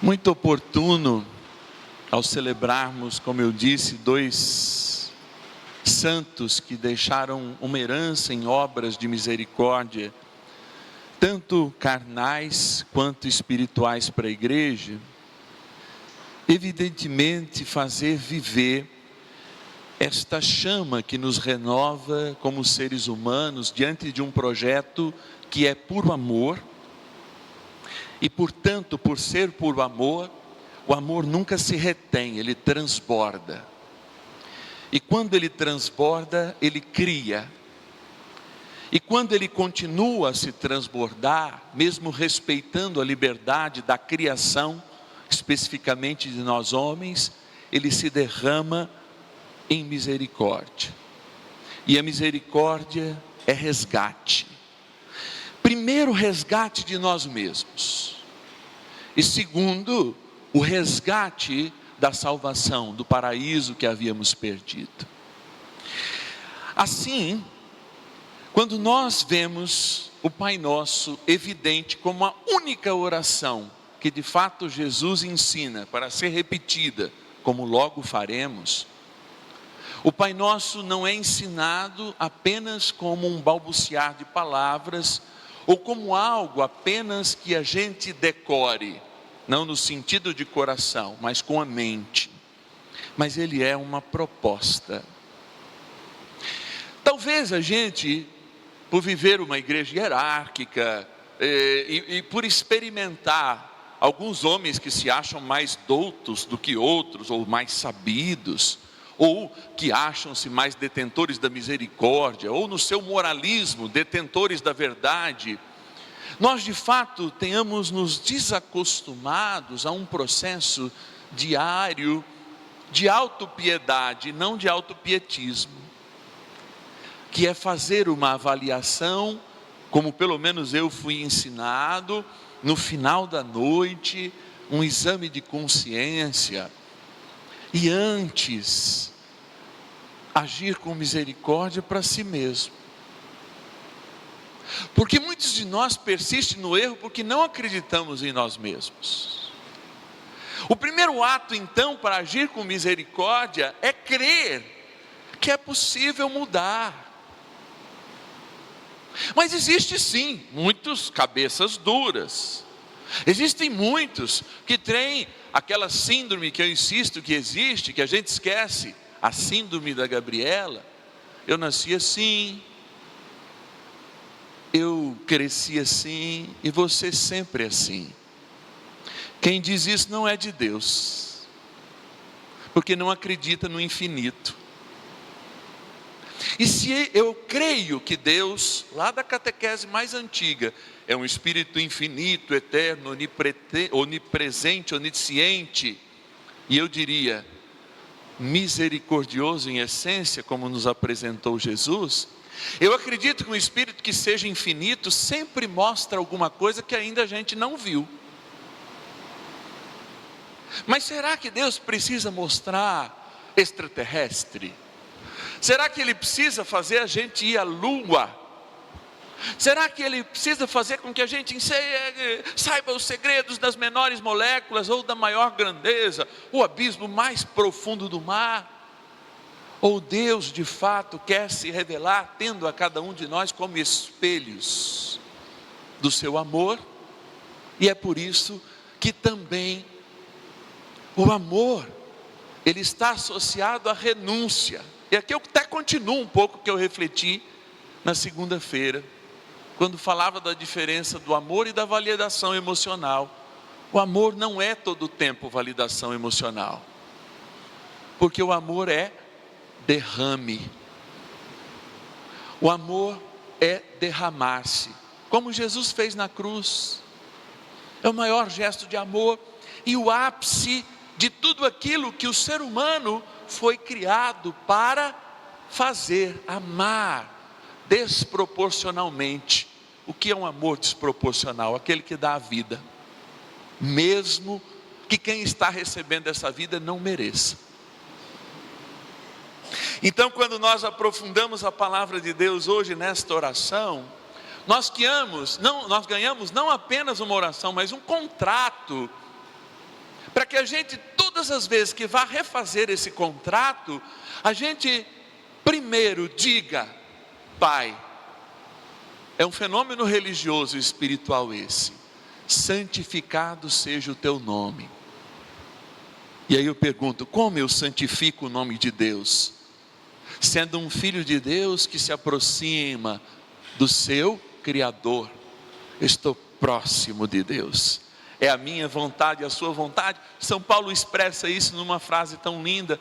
Muito oportuno ao celebrarmos, como eu disse, dois santos que deixaram uma herança em obras de misericórdia, tanto carnais quanto espirituais para a igreja. Evidentemente, fazer viver esta chama que nos renova como seres humanos diante de um projeto que é puro amor. E portanto, por ser puro amor, o amor nunca se retém, ele transborda. E quando ele transborda, ele cria. E quando ele continua a se transbordar, mesmo respeitando a liberdade da criação, especificamente de nós homens, ele se derrama em misericórdia. E a misericórdia é resgate. Primeiro, resgate de nós mesmos. E segundo, o resgate da salvação, do paraíso que havíamos perdido. Assim, quando nós vemos o Pai Nosso evidente como a única oração que de fato Jesus ensina para ser repetida, como logo faremos, o Pai Nosso não é ensinado apenas como um balbuciar de palavras, ou como algo apenas que a gente decore, não no sentido de coração, mas com a mente. Mas ele é uma proposta. Talvez a gente, por viver uma igreja hierárquica, e por experimentar alguns homens que se acham mais doutos do que outros, ou mais sabidos, ou que acham-se mais detentores da misericórdia, ou no seu moralismo, detentores da verdade, nós de fato tenhamos nos desacostumados a um processo diário de autopiedade, não de autopietismo, que é fazer uma avaliação, como pelo menos eu fui ensinado, no final da noite, um exame de consciência, e antes, agir com misericórdia para si mesmo. Porque muitos de nós persistem no erro porque não acreditamos em nós mesmos. O primeiro ato então para agir com misericórdia é crer que é possível mudar. Mas existe sim, muitos cabeças duras. Existem muitos que têm aquela síndrome que eu insisto que existe, que a gente esquece, a síndrome da Gabriela. Eu nasci assim, eu cresci assim, e você sempre assim. Quem diz isso não é de Deus, porque não acredita no infinito. E se eu creio que Deus, lá da catequese mais antiga, é um Espírito infinito, eterno, onipresente, onisciente, e eu diria, misericordioso em essência, como nos apresentou Jesus, eu acredito que um Espírito que seja infinito sempre mostra alguma coisa que ainda a gente não viu. Mas será que Deus precisa mostrar extraterrestre? Será que Ele precisa fazer a gente ir à lua? Será que Ele precisa fazer com que a gente saiba os segredos das menores moléculas ou da maior grandeza, o abismo mais profundo do mar? Ou Deus de fato quer se revelar tendo a cada um de nós como espelhos do seu amor? E é por isso que também o amor, ele está associado à renúncia. E aqui eu até continuo um pouco que eu refleti na segunda-feira, quando falava da diferença do amor e da validação emocional. O amor não é todo o tempo validação emocional, porque o amor é derrame. O amor é derramar-se, como Jesus fez na cruz. É o maior gesto de amor e o ápice de tudo aquilo que o ser humano foi criado para fazer, amar desproporcionalmente. O que é um amor desproporcional? Aquele que dá a vida, mesmo que quem está recebendo essa vida não mereça. Então, quando nós aprofundamos a palavra de Deus hoje nesta oração, nós ganhamos não apenas uma oração, mas um contrato para que a gente, todas as vezes que vá refazer esse contrato, a gente primeiro diga: Pai, é um fenômeno religioso e espiritual esse, santificado seja o teu nome. E aí eu pergunto: como eu santifico o nome de Deus? Sendo um filho de Deus que se aproxima do seu Criador, estou próximo de Deus. É a minha vontade, a sua vontade. São Paulo expressa isso numa frase tão linda,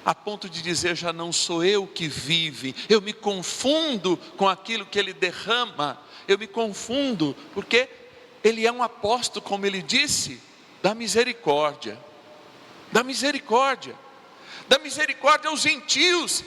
a ponto de dizer: já não sou eu que vive, eu me confundo com aquilo que ele derrama, eu me confundo, porque ele é um apóstolo, como ele disse, da misericórdia, da misericórdia aos gentios,